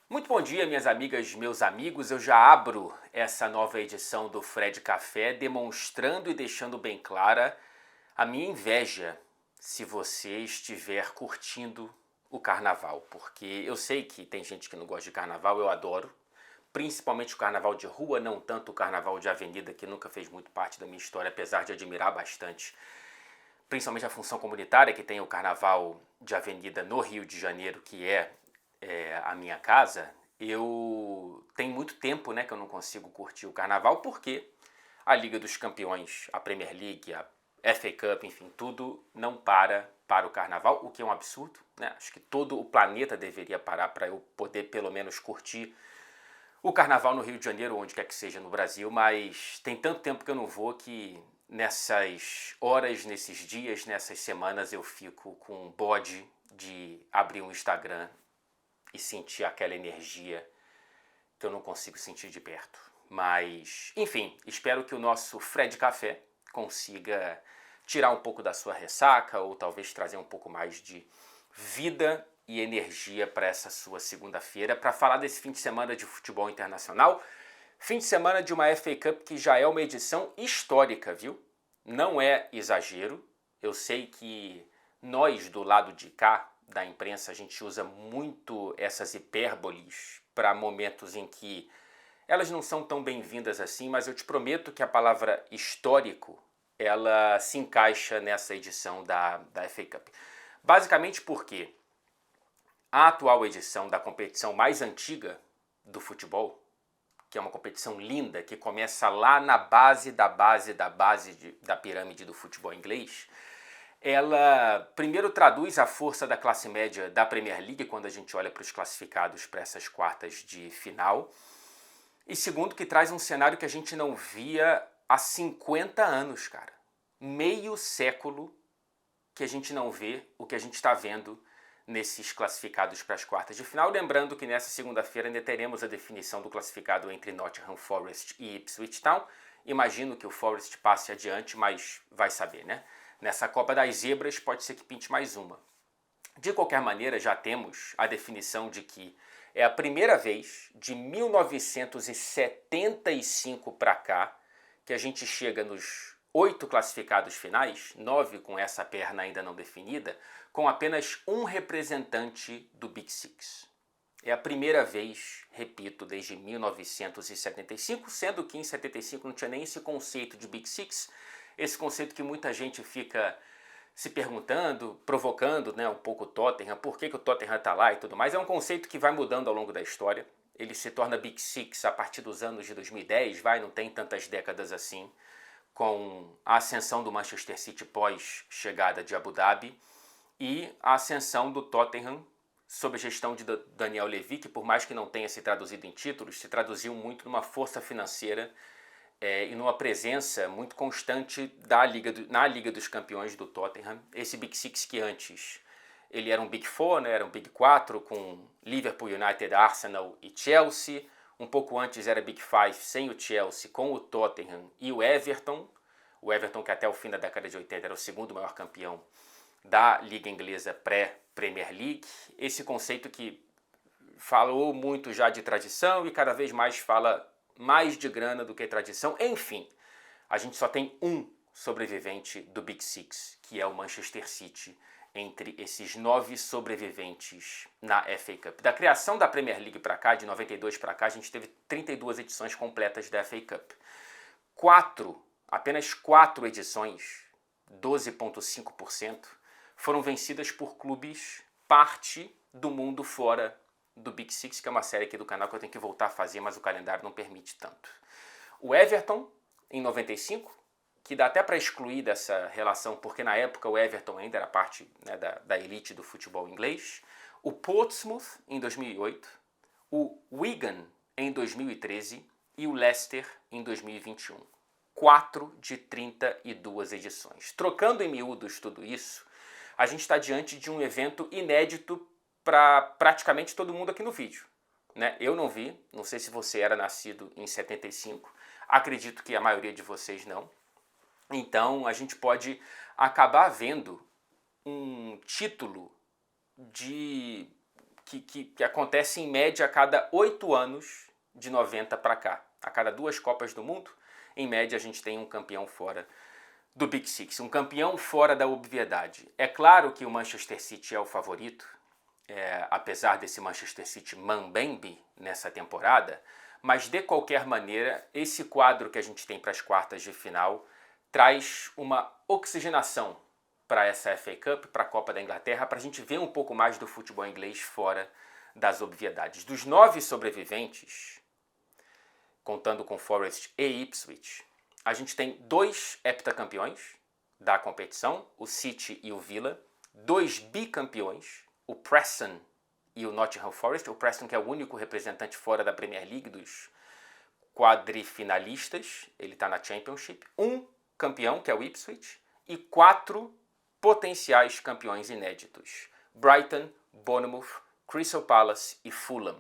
Muito bom dia, minhas amigas, meus amigos. Eu já abro essa nova edição do Fred Café demonstrando e deixando bem clara a minha inveja se você estiver curtindo o carnaval, porque eu sei que tem gente que não gosta de carnaval, eu adoro, principalmente o carnaval de rua, não tanto o carnaval de avenida, que nunca fez muito parte da minha história, apesar de admirar bastante, principalmente a função comunitária que tem o carnaval de avenida no Rio de Janeiro, que é a minha casa. Eu tenho muito tempo, né, que eu não consigo curtir o carnaval, porque a Liga dos Campeões, a Premier League, a FA Cup, enfim, tudo não para o carnaval, o que é um absurdo, né? Acho que todo o planeta deveria parar para eu poder pelo menos curtir o carnaval no Rio de Janeiro, onde quer que seja no Brasil, mas tem tanto tempo que eu não vou que nessas horas, nesses dias, nessas semanas eu fico com bode de abrir um Instagram e sentir aquela energia que eu não consigo sentir de perto. Mas, enfim, espero que o nosso Fred Café consiga tirar um pouco da sua ressaca ou talvez trazer um pouco mais de vida e energia para essa sua segunda-feira para falar desse fim de semana de futebol internacional. Fim de semana de uma FA Cup que já é uma edição histórica, viu? Não é exagero. Eu sei que nós do lado de cá da imprensa a gente usa muito essas hipérboles para momentos em que elas não são tão bem-vindas assim, mas eu te prometo que a palavra histórico ela se encaixa nessa edição da FA Cup. Basicamente porque a atual edição da competição mais antiga do futebol, que é uma competição linda, que começa lá na base da pirâmide do futebol inglês, ela primeiro traduz a força da classe média da Premier League quando a gente olha para os classificados para essas quartas de final, e segundo que traz um cenário que a gente não via há 50 anos, cara. Meio século que a gente não vê o que a gente está vendo nesses classificados para as quartas de final. Lembrando que nessa segunda-feira ainda teremos a definição do classificado entre Nottingham Forest e Ipswich Town. Imagino que o Forest passe adiante, mas vai saber, né? Nessa Copa das Zebras pode ser que pinte mais uma. De qualquer maneira, já temos a definição de que é a primeira vez de 1975 para cá que a gente chega nos 8 classificados finais, 9 com essa perna ainda não definida, com apenas um representante do Big Six. É a primeira vez, repito, desde 1975, sendo que em 75 não tinha nem esse conceito de Big Six, esse conceito que muita gente fica se perguntando, provocando, né, um pouco o Tottenham, por que o Tottenham está lá e tudo mais. É um conceito que vai mudando ao longo da história. Ele se torna Big Six a partir dos anos de 2010, não tem tantas décadas assim, com a ascensão do Manchester City pós chegada de Abu Dhabi e a ascensão do Tottenham sob a gestão de Daniel Levy, que por mais que não tenha se traduzido em títulos, se traduziu muito numa força financeira e numa presença muito constante na Liga dos Campeões do Tottenham. Esse Big Six que antes ele era um Big Four, né, era um Big 4 com Liverpool, United, Arsenal e Chelsea. Um pouco antes era Big Five sem o Chelsea, com o Tottenham e o Everton. O Everton que até o fim da década de 80 era o segundo maior campeão da Liga Inglesa pré-Premier League. Esse conceito que falou muito já de tradição e cada vez mais fala mais de grana do que tradição. Enfim, a gente só tem um sobrevivente do Big Six, que é o Manchester City, entre esses 9 sobreviventes na FA Cup. Da criação da Premier League para cá, de 92 para cá, a gente teve 32 edições completas da FA Cup. Apenas 4 edições, 12,5%, foram vencidas por clubes parte do mundo fora do Big Six, que é uma série aqui do canal que eu tenho que voltar a fazer, mas o calendário não permite tanto. O Everton, em 95, que dá até para excluir dessa relação, porque na época o Everton ainda era parte, né, da elite do futebol inglês. O Portsmouth, em 2008. O Wigan, em 2013. E o Leicester, em 2021. 4 de 32 edições. Trocando em miúdos tudo isso, a gente está diante de um evento inédito para praticamente todo mundo aqui no vídeo, né? Eu não vi, não sei se você era nascido em 75, acredito que a maioria de vocês não. Então a gente pode acabar vendo um título de que acontece em média a cada 8 anos de 90 para cá. A cada 2 Copas do Mundo, em média a gente tem um campeão fora do Big Six, um campeão fora da obviedade. É claro que o Manchester City é o favorito, apesar desse Manchester City mambembe nessa temporada, mas de qualquer maneira, esse quadro que a gente tem para as quartas de final traz uma oxigenação para essa FA Cup, para a Copa da Inglaterra, para a gente ver um pouco mais do futebol inglês fora das obviedades. Dos 9 sobreviventes, contando com Forest e Ipswich, a gente tem 2 heptacampeões da competição, o City e o Villa, 2 bicampeões, o Preston e o Nottingham Forest, o Preston que é o único representante fora da Premier League dos quadrifinalistas, ele está na Championship, 1 campeão, que é o Ipswich, e 4 potenciais campeões inéditos, Brighton, Bournemouth, Crystal Palace e Fulham.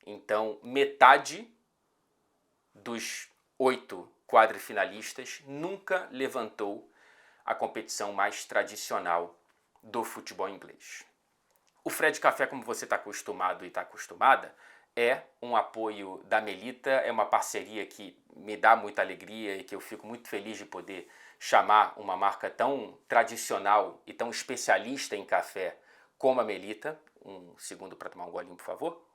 Então, metade dos 8 quadrifinalistas nunca levantou a competição mais tradicional do futebol inglês. O Fred Café, como você está acostumado e está acostumada, é um apoio da Melita, é uma parceria que me dá muita alegria e que eu fico muito feliz de poder chamar uma marca tão tradicional e tão especialista em café como a Melita. Um segundo para tomar um golinho, por favor.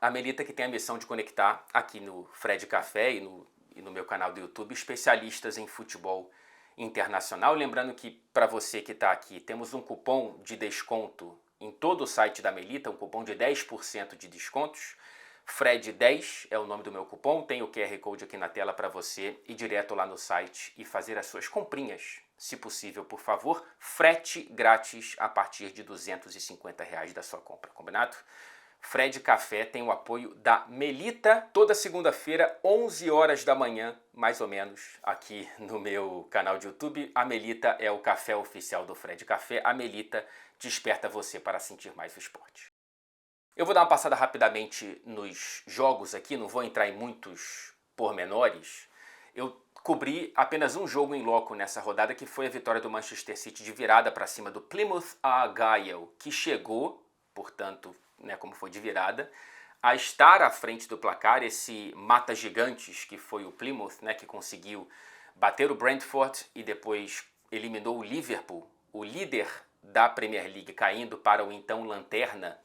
A Melita que tem a missão de conectar aqui no Fred Café e no meu canal do YouTube especialistas em futebol internacional. Lembrando que para você que está aqui, temos um cupom de desconto em todo o site da Melita, um cupom de 10% de descontos. Fred10 é o nome do meu cupom, tem o QR Code aqui na tela para você ir direto lá no site e fazer as suas comprinhas, se possível, por favor. Frete grátis a partir de R$ 250 da sua compra, combinado? Fred Café tem o apoio da Melita, toda segunda-feira, 11 horas da manhã, mais ou menos, aqui no meu canal de YouTube. A Melita é o café oficial do Fred Café. A Melita desperta você para sentir mais o esporte. Eu vou dar uma passada rapidamente nos jogos aqui, não vou entrar em muitos pormenores. Eu cobri apenas um jogo em loco nessa rodada, que foi a vitória do Manchester City de virada para cima do Plymouth Argyle, que chegou, portanto, como foi de virada, a estar à frente do placar. Esse mata-gigantes que foi o Plymouth, que conseguiu bater o Brentford e depois eliminou o Liverpool, o líder da Premier League, caindo para o então lanterna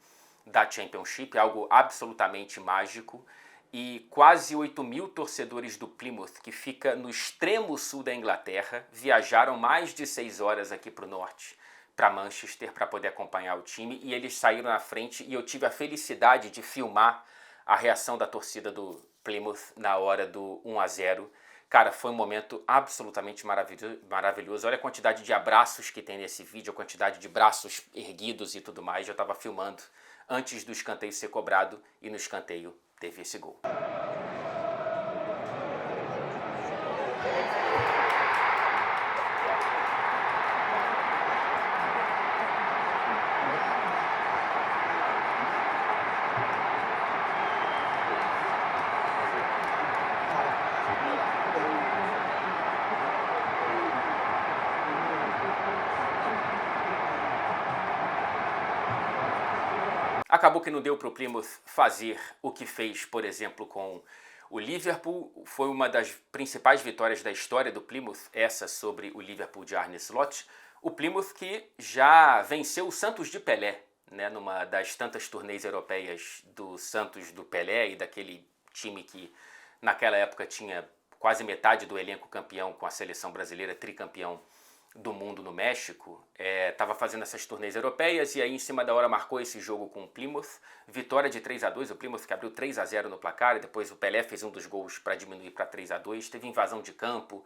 da Championship, algo absolutamente mágico. E quase 8 mil torcedores do Plymouth, que fica no extremo sul da Inglaterra, viajaram mais de 6 horas aqui para o norte, para Manchester, para poder acompanhar o time, e eles saíram na frente e eu tive a felicidade de filmar a reação da torcida do Plymouth na hora do 1-0. Cara, foi um momento absolutamente maravilhoso. Olha a quantidade de abraços que tem nesse vídeo, a quantidade de braços erguidos e tudo mais. Eu estava filmando antes do escanteio ser cobrado e no escanteio teve esse gol. Acabou que não deu para o Plymouth fazer o que fez, por exemplo, com o Liverpool. Foi uma das principais vitórias da história do Plymouth, essa sobre o Liverpool de Arne Slot. O Plymouth que já venceu o Santos de Pelé, numa das tantas turnês europeias do Santos do Pelé e daquele time que naquela época tinha quase metade do elenco campeão com a seleção brasileira, tricampeão do mundo no México. Estava fazendo essas turnês europeias e aí em cima da hora marcou esse jogo com o Plymouth, vitória de 3-2, o Plymouth que abriu 3-0 no placar e depois o Pelé fez um dos gols para diminuir para 3-2, teve invasão de campo.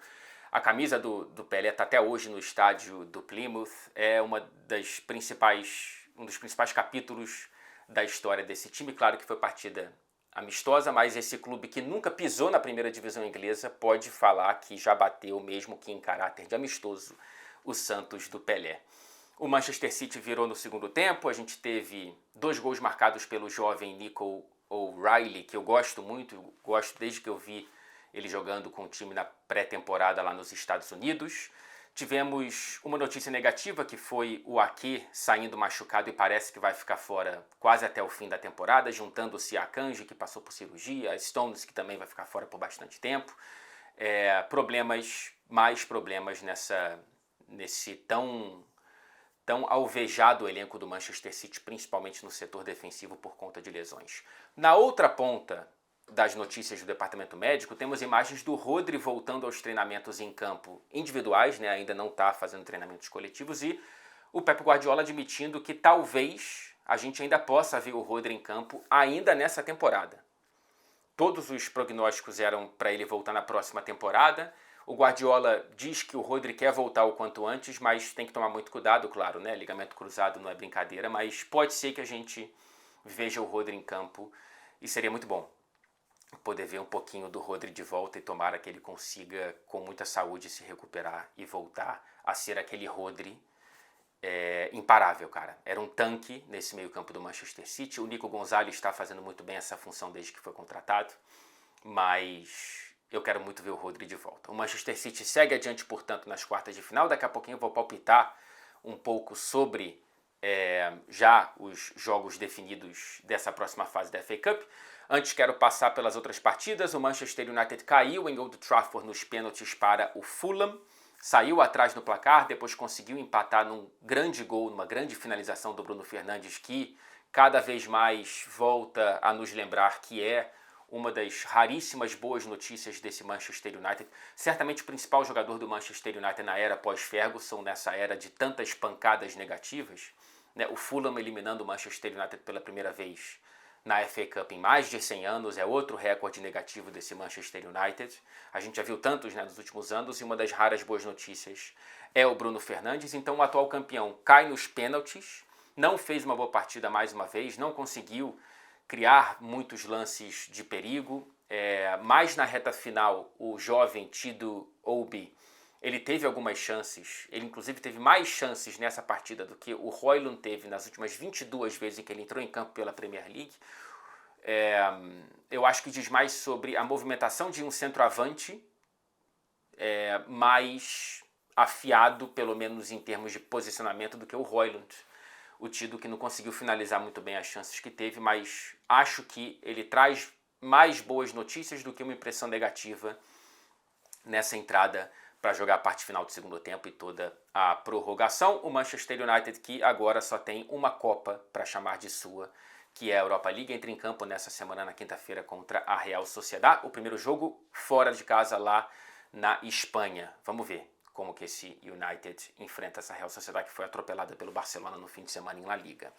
A camisa do Pelé está até hoje no estádio do Plymouth, é um dos principais capítulos da história desse time. Claro que foi partida amistosa, mas esse clube que nunca pisou na primeira divisão inglesa pode falar que já bateu, mesmo que em caráter de amistoso, o Santos do Pelé. O Manchester City virou no segundo tempo, a gente teve 2 gols marcados pelo jovem Nico O'Reilly, que eu gosto muito, gosto desde que eu vi ele jogando com o time na pré-temporada lá nos Estados Unidos. Tivemos uma notícia negativa, que foi o Ake saindo machucado e parece que vai ficar fora quase até o fim da temporada, juntando-se a Akanji, que passou por cirurgia, a Stones, que também vai ficar fora por bastante tempo. Mais problemas nesse tão alvejado elenco do Manchester City, principalmente no setor defensivo por conta de lesões. Na outra ponta das notícias do departamento médico, temos imagens do Rodri voltando aos treinamentos em campo individuais, né? Ainda não está fazendo treinamentos coletivos, e o Pep Guardiola admitindo que talvez a gente ainda possa ver o Rodri em campo ainda nessa temporada. Todos os prognósticos eram para ele voltar na próxima temporada. O Guardiola diz que o Rodri quer voltar o quanto antes, mas tem que tomar muito cuidado, claro, né? Ligamento cruzado não é brincadeira, mas pode ser que a gente veja o Rodri em campo e seria muito bom poder ver um pouquinho do Rodri de volta, e tomara que ele consiga, com muita saúde, se recuperar e voltar a ser aquele Rodri imparável, cara. Era um tanque nesse meio campo do Manchester City. O Nico Gonzalez está fazendo muito bem essa função desde que foi contratado, mas eu quero muito ver o Rodri de volta. O Manchester City segue adiante, portanto, nas quartas de final. Daqui a pouquinho eu vou palpitar um pouco sobre já os jogos definidos dessa próxima fase da FA Cup. Antes, quero passar pelas outras partidas. O Manchester United caiu em Old Trafford nos pênaltis para o Fulham. Saiu atrás no placar, depois conseguiu empatar num grande gol, numa grande finalização do Bruno Fernandes, que cada vez mais volta a nos lembrar que é uma das raríssimas boas notícias desse Manchester United. Certamente o principal jogador do Manchester United na era pós-Ferguson, nessa era de tantas pancadas negativas, né? O Fulham eliminando o Manchester United pela primeira vez na FA Cup em mais de 100 anos, é outro recorde negativo desse Manchester United. A gente já viu tantos, né, nos últimos anos, e uma das raras boas notícias é o Bruno Fernandes. Então o atual campeão cai nos pênaltis, não fez uma boa partida mais uma vez, não conseguiu criar muitos lances de perigo. Mais na reta final, o jovem Tido Obi, ele teve algumas chances, ele inclusive teve mais chances nessa partida do que o Højlund teve nas últimas 22 vezes em que ele entrou em campo pela Premier League. Eu acho que diz mais sobre a movimentação de um centroavante mais afiado, pelo menos em termos de posicionamento, do que o Højlund. O Tido, que não conseguiu finalizar muito bem as chances que teve, mas acho que ele traz mais boas notícias do que uma impressão negativa nessa entrada para jogar a parte final do segundo tempo e toda a prorrogação. O Manchester United, que agora só tem uma Copa para chamar de sua, que é a Europa League, entra em campo nessa semana, na quinta-feira, contra a Real Sociedad. O primeiro jogo fora de casa lá na Espanha. Vamos ver como que esse United enfrenta essa Real Sociedad, que foi atropelada pelo Barcelona no fim de semana em La Liga.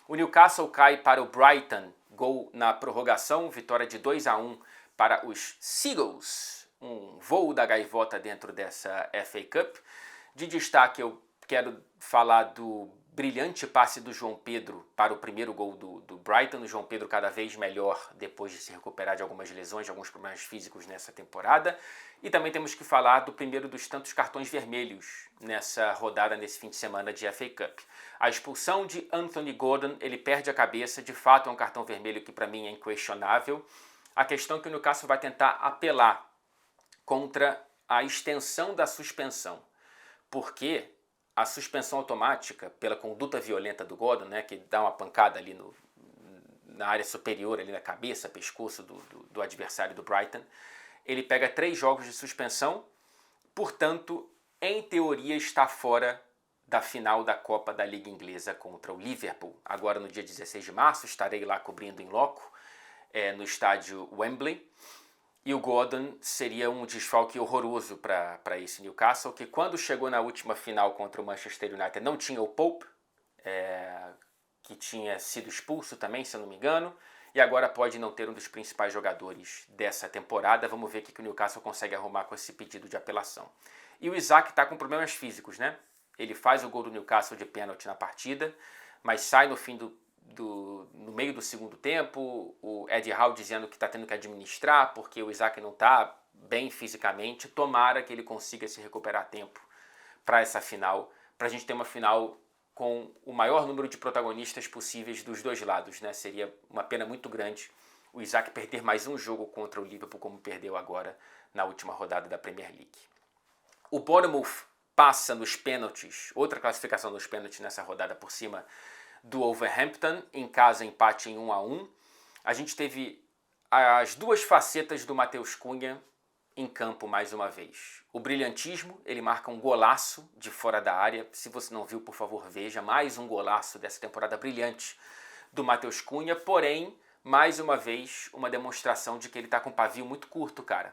O Newcastle cai para o Brighton, gol na prorrogação, vitória de 2-1 para os Seagulls. Um voo da gaivota dentro dessa FA Cup. De destaque, eu quero falar do brilhante passe do João Pedro para o primeiro gol do Brighton. O João Pedro cada vez melhor depois de se recuperar de algumas lesões, de alguns problemas físicos nessa temporada. E também temos que falar do primeiro dos tantos cartões vermelhos nessa rodada, nesse fim de semana de FA Cup. A expulsão de Anthony Gordon, ele perde a cabeça, de fato é um cartão vermelho que para mim é inquestionável. A questão é que o Newcastle vai tentar apelar contra a extensão da suspensão, porque a suspensão automática pela conduta violenta do Gordon, né, que dá uma pancada ali na área superior, ali na cabeça, pescoço do adversário do Brighton, ele pega 3 jogos de suspensão, portanto, em teoria está fora da final da Copa da Liga Inglesa contra o Liverpool. Agora no dia 16 de março estarei lá cobrindo em loco, no estádio Wembley. E o Gordon seria um desfalque horroroso para esse Newcastle, que quando chegou na última final contra o Manchester United não tinha o Pope, que tinha sido expulso também, se eu não me engano, e agora pode não ter um dos principais jogadores dessa temporada. Vamos ver o que o Newcastle consegue arrumar com esse pedido de apelação. E o Isaac está com problemas físicos, né? Ele faz o gol do Newcastle de pênalti na partida, mas sai no fim no meio do segundo tempo, o Eddie Howe dizendo que está tendo que administrar porque o Isaac não está bem fisicamente. Tomara que ele consiga se recuperar a tempo para essa final, para a gente ter uma final com o maior número de protagonistas possíveis dos dois lados, né? Seria uma pena muito grande o Isaac perder mais um jogo contra o Liverpool, como perdeu agora na última rodada da Premier League. O Bournemouth passa nos pênaltis, outra classificação nos pênaltis nessa rodada por cima do Wolverhampton, em casa empate em 1-1. A gente teve as duas facetas do Matheus Cunha em campo mais uma vez. O brilhantismo, ele marca um golaço de fora da área. Se você não viu, por favor, veja. Mais um golaço dessa temporada brilhante do Matheus Cunha. Porém, mais uma vez, uma demonstração de que ele está com um pavio muito curto, cara.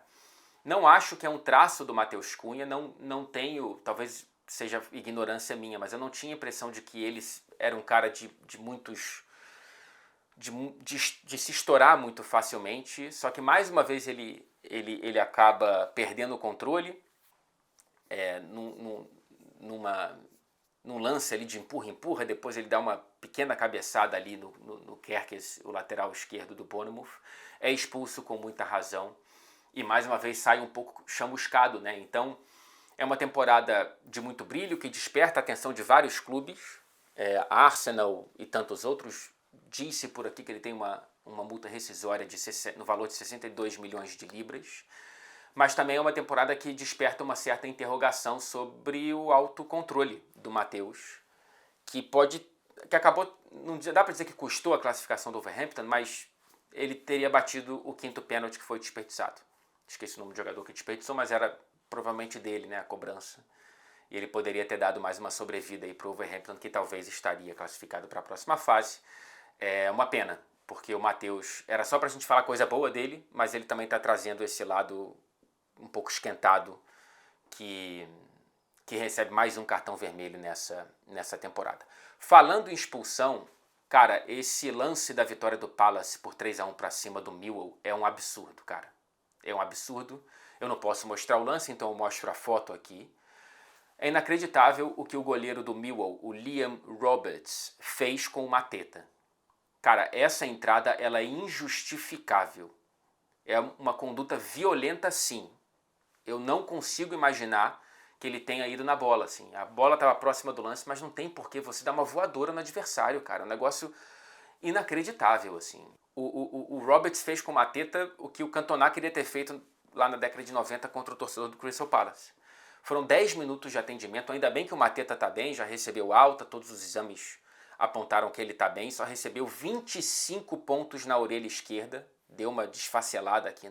Não acho que é um traço do Matheus Cunha. Não tenho, talvez seja ignorância minha, mas eu não tinha a impressão de que ele era um cara de muitos... De se estourar muito facilmente. Só que, mais uma vez, ele acaba perdendo o controle num lance ali de empurra-empurra, depois ele dá uma pequena cabeçada ali no Kerkez, o lateral esquerdo do Bournemouth, é expulso com muita razão e mais uma vez sai um pouco chamuscado, né? Então é uma temporada de muito brilho que desperta a atenção de vários clubes, Arsenal e tantos outros. Disse por aqui que ele tem uma multa rescisória no valor de 62 milhões de libras, mas também é uma temporada que desperta uma certa interrogação sobre o autocontrole do Matheus, que acabou, não dá para dizer que custou a classificação do Wolverhampton, mas ele teria batido o quinto pênalti que foi desperdiçado. Esqueci o nome do jogador que desperdiçou, mas era provavelmente dele, né, a cobrança. E ele poderia ter dado mais uma sobrevida aí para o Wolverhampton, que talvez estaria classificado para a próxima fase. É uma pena, porque o Matheus era só pra gente falar coisa boa dele, mas ele também tá trazendo esse lado um pouco esquentado que recebe mais um cartão vermelho nessa temporada. Falando em expulsão, cara, esse lance da vitória do Palace por 3-1 pra cima do Millwall é um absurdo, cara. É um absurdo. Eu não posso mostrar o lance, então eu mostro a foto aqui. É inacreditável o que o goleiro do Millwall, o Liam Roberts, fez com o Mateta. Cara, essa entrada ela é injustificável. É uma conduta violenta, sim. Eu não consigo imaginar que ele tenha ido na bola, assim. A bola estava próxima do lance, mas não tem por que você dar uma voadora no adversário, cara. É um negócio inacreditável, assim. O Roberts fez com o Mateta o que o Cantona queria ter feito lá na década de 90 contra o torcedor do Crystal Palace. Foram 10 minutos de atendimento. Ainda bem que o Mateta está bem, já recebeu alta, todos os exames apontaram que ele está bem, só recebeu 25 pontos na orelha esquerda, deu uma desfacelada aqui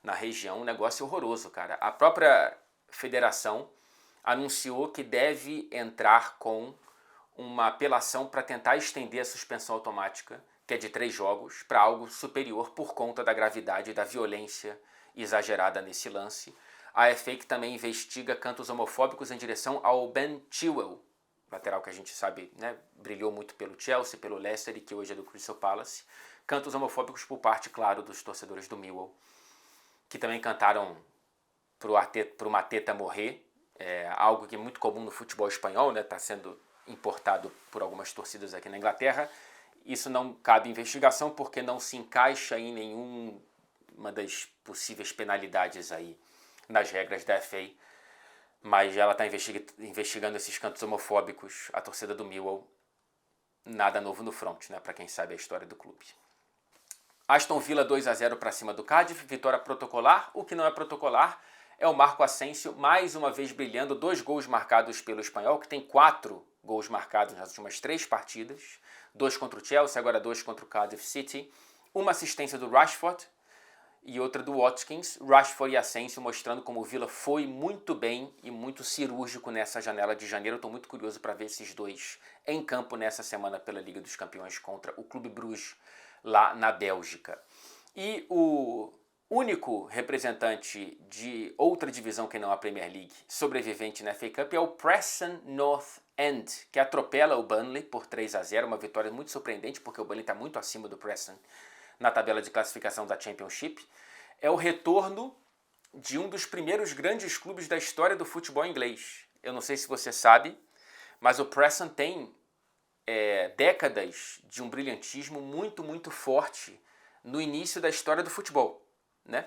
na região, um negócio horroroso, cara. A própria federação anunciou que deve entrar com uma apelação para tentar estender a suspensão automática, que é de 3 jogos, para algo superior por conta da gravidade e da violência exagerada nesse lance. A FA que também investiga cantos homofóbicos em direção ao Ben Chilwell, lateral que a gente sabe, né, brilhou muito pelo Chelsea, pelo Leicester e que hoje é do Crystal Palace. Cantos homofóbicos por parte, claro, dos torcedores do Millwall, que também cantaram pro Mateta morrer, algo que é muito comum no futebol espanhol, né, está sendo importado por algumas torcidas aqui na Inglaterra. Isso não cabe investigação porque não se encaixa em nenhuma das possíveis penalidades aí nas regras da FA. Mas ela está investigando esses cantos homofóbicos, a torcida do Millwall. Nada novo no front, né? Para quem sabe a história do clube. Aston Villa 2-0 para cima do Cardiff, vitória protocolar. O que não é protocolar é o Marco Asensio, mais uma vez brilhando, 2 gols marcados pelo espanhol, que tem 4 gols marcados nas últimas 3 partidas. 2 contra o Chelsea, agora 2 contra o Cardiff City. Uma assistência do Rashford e outra do Watkins. Rashford e Asensio mostrando como o Villa foi muito bem e muito cirúrgico nessa janela de janeiro. Estou muito curioso para ver esses dois em campo nessa semana pela Liga dos Campeões contra o Clube Bruges lá na Bélgica. E o único representante de outra divisão que não a Premier League sobrevivente na FA Cup é o Preston North End, que atropela o Burnley por 3-0, uma vitória muito surpreendente porque o Burnley está muito acima do Preston na tabela de classificação da Championship. É o retorno de um dos primeiros grandes clubes da história do futebol inglês. Eu não sei se você sabe, mas o Preston tem décadas de um brilhantismo muito, muito forte no início da história do futebol, né?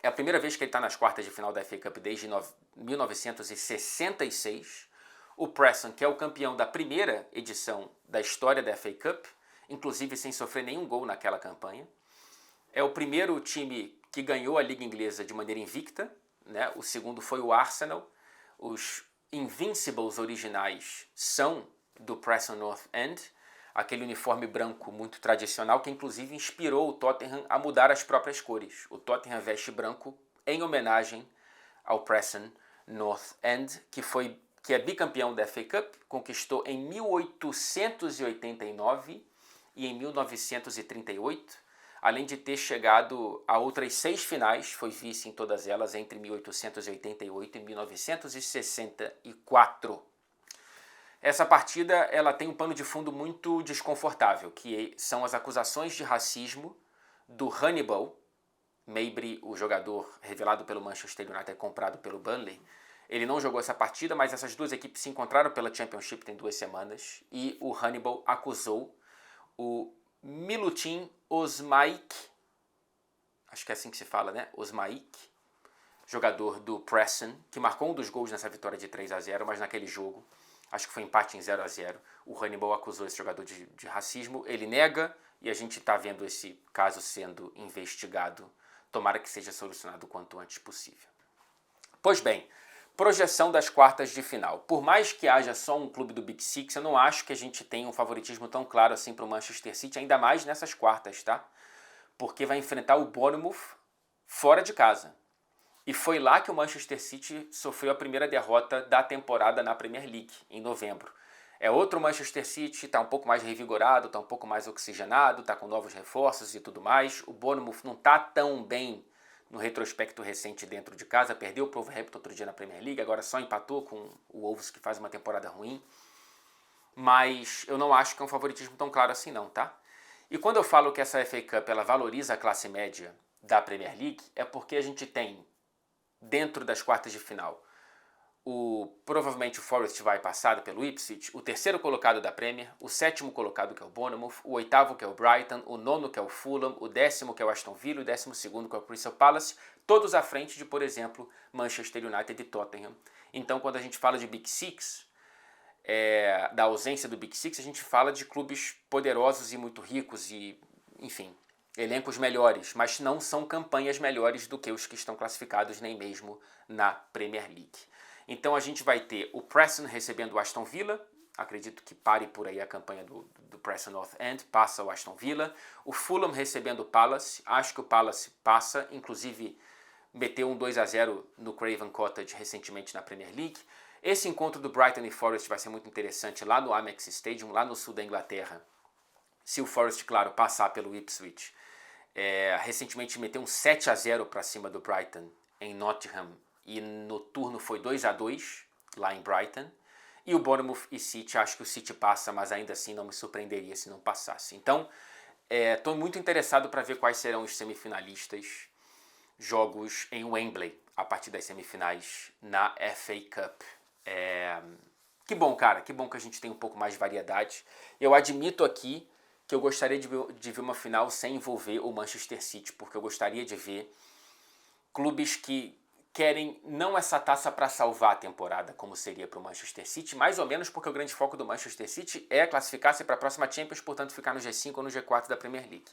É a primeira vez que ele está nas quartas de final da FA Cup desde 1966. O Preston, que é o campeão da primeira edição da história da FA Cup, inclusive sem sofrer nenhum gol naquela campanha. É o primeiro time que ganhou a Liga Inglesa de maneira invicta, né? O segundo foi o Arsenal. Os Invincibles originais são do Preston North End, aquele uniforme branco muito tradicional que inclusive inspirou o Tottenham a mudar as próprias cores. O Tottenham veste branco em homenagem ao Preston North End, que é bicampeão da FA Cup, conquistou em 1889 e em 1938, além de ter chegado a outras 6 finais, foi vice em todas elas entre 1888 e 1964. Essa partida ela tem um pano de fundo muito desconfortável, que são as acusações de racismo do Hannibal Mejbri, o jogador revelado pelo Manchester United, comprado pelo Burnley. Ele não jogou essa partida, mas essas duas equipes se encontraram pela Championship tem 2 semanas e o Hannibal acusou o Milutin Osmaik, acho que é assim que se fala, né? Osmaik, jogador do Preston, que marcou um dos gols nessa vitória de 3-0, mas naquele jogo, acho que foi empate em 0-0, o Hannibal acusou esse jogador de racismo. Ele nega e a gente está vendo esse caso sendo investigado. Tomara que seja solucionado o quanto antes possível. Pois bem, projeção das quartas de final. Por mais que haja só um clube do Big Six, eu não acho que a gente tenha um favoritismo tão claro assim para o Manchester City, ainda mais nessas quartas, tá? Porque vai enfrentar o Bournemouth fora de casa. E foi lá que o Manchester City sofreu a primeira derrota da temporada na Premier League, em novembro. É outro Manchester City, está um pouco mais revigorado, está um pouco mais oxigenado, está com novos reforços e tudo mais. O Bournemouth não está tão bem no retrospecto recente dentro de casa, perdeu o Wolverhampton outro dia na Premier League, agora só empatou com o Wolves, que faz uma temporada ruim. Mas eu não acho que é um favoritismo tão claro assim não, tá? E quando eu falo que essa FA Cup ela valoriza a classe média da Premier League, é porque a gente tem, dentro das quartas de final, provavelmente o Forest vai passar pelo Ipswich, o terceiro colocado da Premier, o sétimo colocado que é o Bournemouth, o oitavo que é o Brighton, o nono que é o Fulham, o décimo que é o Aston Villa, o 12º que é o Crystal Palace, todos à frente de, por exemplo, Manchester United e Tottenham. Então, quando a gente fala de Big Six, da ausência do Big Six, a gente fala de clubes poderosos e muito ricos e, enfim, elencos melhores, mas não são campanhas melhores do que os que estão classificados nem mesmo na Premier League. Então a gente vai ter o Preston recebendo o Aston Villa, acredito que pare por aí a campanha do Preston North End, passa o Aston Villa. O Fulham recebendo o Palace, acho que o Palace passa, inclusive meteu um 2-0 no Craven Cottage recentemente na Premier League. Esse encontro do Brighton e Forest vai ser muito interessante lá no Amex Stadium, lá no sul da Inglaterra. Se o Forest, claro, passar pelo Ipswich. Recentemente meteu um 7-0 para cima do Brighton em Nottingham e no turno foi 2-2 lá em Brighton. E o Bournemouth e City, acho que o City passa, mas ainda assim não me surpreenderia se não passasse. Então, estou muito interessado para ver quais serão os semifinalistas, jogos em Wembley, a partir das semifinais na FA Cup. Que bom, cara, que bom que a gente tem um pouco mais de variedade. Eu admito aqui que eu gostaria de ver uma final sem envolver o Manchester City, porque eu gostaria de ver clubes que querem não essa taça para salvar a temporada, como seria para o Manchester City, mais ou menos porque o grande foco do Manchester City é classificar-se para a próxima Champions, portanto ficar no G5 ou no G4 da Premier League.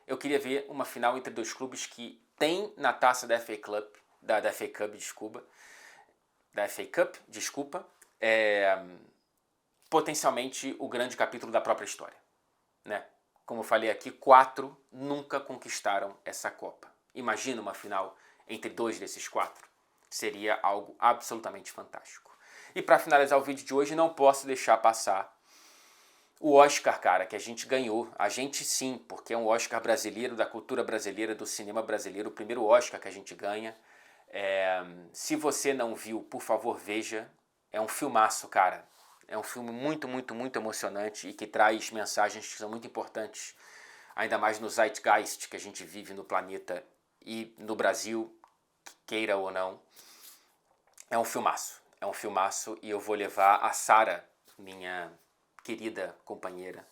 Eu queria ver uma final entre dois clubes que têm na taça da FA Cup, potencialmente o grande capítulo da própria história, né? Como eu falei aqui, 4 nunca conquistaram essa Copa. Imagina uma final entre 2 desses 4. Seria algo absolutamente fantástico. E para finalizar o vídeo de hoje, não posso deixar passar o Oscar, cara, que a gente ganhou. A gente sim, porque é um Oscar brasileiro, da cultura brasileira, do cinema brasileiro, o primeiro Oscar que a gente ganha. Se você não viu, por favor, veja. É um filmaço, cara. É um filme muito, muito, muito emocionante e que traz mensagens que são muito importantes, ainda mais no zeitgeist que a gente vive no planeta e no Brasil, queira ou não. É um filmaço e eu vou levar a Sara, minha querida companheira,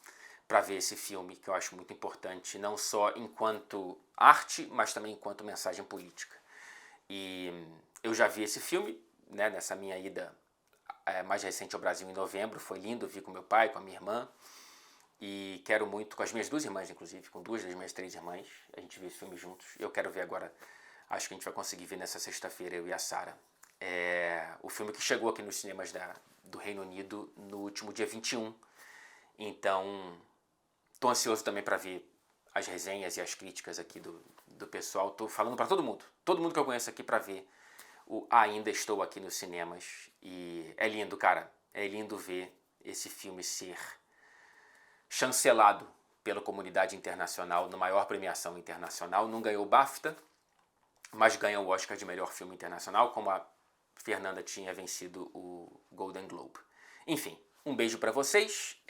para ver esse filme, que eu acho muito importante, não só enquanto arte, mas também enquanto mensagem política. E eu já vi esse filme, né, nessa minha ida mais recente ao Brasil em novembro, foi lindo, vi com meu pai, com a minha irmã, e quero muito, com as minhas 2 irmãs inclusive, com 2 das minhas 3 irmãs, a gente viu esse filme juntos. Eu quero ver agora, acho que a gente vai conseguir ver nessa sexta-feira, eu e a Sara, O filme que chegou aqui nos cinemas do Reino Unido no último dia 21. Então, tô ansioso também para ver as resenhas e as críticas aqui do pessoal. Tô falando para todo mundo que eu conheço aqui para ver o Ainda Estou Aqui nos cinemas. E é lindo, cara. É lindo ver esse filme ser chancelado pela comunidade internacional, na maior premiação internacional. Não ganhou o BAFTA, mas ganha o Oscar de melhor filme internacional, como a Fernanda tinha vencido o Golden Globe. Enfim, um beijo para vocês.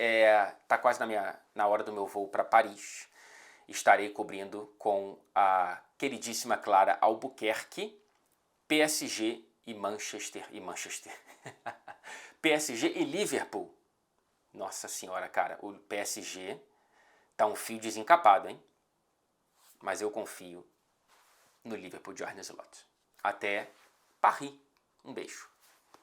Tá quase na hora do meu voo para Paris. Estarei cobrindo com a queridíssima Clara Albuquerque, PSG e Manchester. PSG e Liverpool. Nossa senhora, cara, o PSG tá um fio desencapado, hein? Mas eu confio no Liverpool de Arne Slot. Até Paris. Um beijo.